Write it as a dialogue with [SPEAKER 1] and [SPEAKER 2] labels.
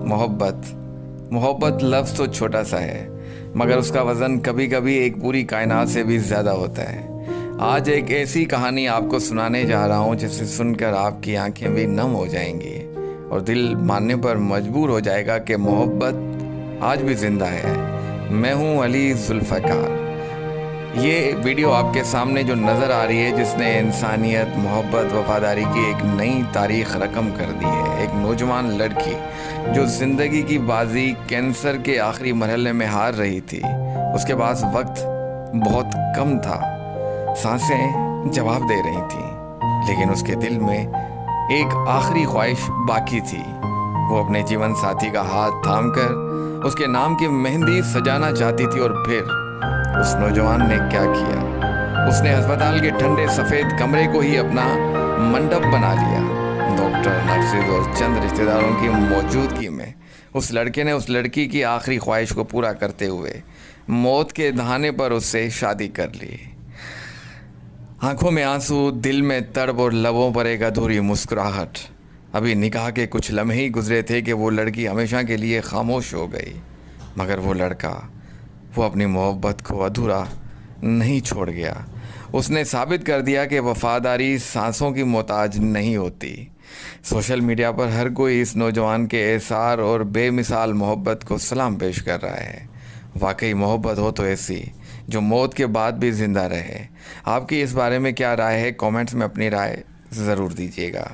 [SPEAKER 1] मोहब्बत लफ्ज़ तो छोटा सा है, मगर उसका वज़न कभी कभी एक पूरी कायनात से भी ज़्यादा होता है। आज एक ऐसी कहानी आपको सुनाने जा रहा हूँ जिसे सुनकर आपकी आंखें भी नम हो जाएंगी और दिल मानने पर मजबूर हो जाएगा कि मोहब्बत आज भी ज़िंदा है। मैं हूँ अली जुल्फ़कार। ये वीडियो आपके सामने जो नज़र आ रही है, जिसने इंसानियत, मोहब्बत, वफादारी की एक नई तारीख रकम कर दी है। एक नौजवान लड़की जो ज़िंदगी की बाजी कैंसर के आखिरी मरहले में हार रही थी। उसके पास वक्त बहुत कम था, सांसें जवाब दे रही थी, लेकिन उसके दिल में एक आखिरी ख्वाहिश बाकी थी। वो अपने जीवन साथी का हाथ थामकर उसके नाम की मेहंदी सजाना चाहती थी। और फिर उस नौजवान ने क्या किया? उसने अस्पताल के ठंडे सफ़ेद कमरे को ही अपना मंडप बना लिया। डॉक्टर, नर्सेज और चंद रिश्तेदारों की मौजूदगी में उस लड़के ने उस लड़की की आखिरी ख्वाहिश को पूरा करते हुए मौत के दहाने पर उससे शादी कर ली। आंखों में आंसू, दिल में तड़प और लबों पर एक अधूरी मुस्कुराहट। अभी निकाह के कुछ लम्हे ही गुजरे थे कि वो लड़की हमेशा के लिए खामोश हो गई, मगर वो लड़का, वो अपनी मोहब्बत को अधूरा नहीं छोड़ गया। उसने साबित कर दिया कि वफ़ादारी सांसों की मोहताज नहीं होती। सोशल मीडिया पर हर कोई इस नौजवान के एसार और बेमिसाल मोहब्बत को सलाम पेश कर रहा है। वाकई मोहब्बत हो तो ऐसी, जो मौत के बाद भी ज़िंदा रहे। आपकी इस बारे में क्या राय है? कमेंट्स में अपनी राय ज़रूर दीजिएगा।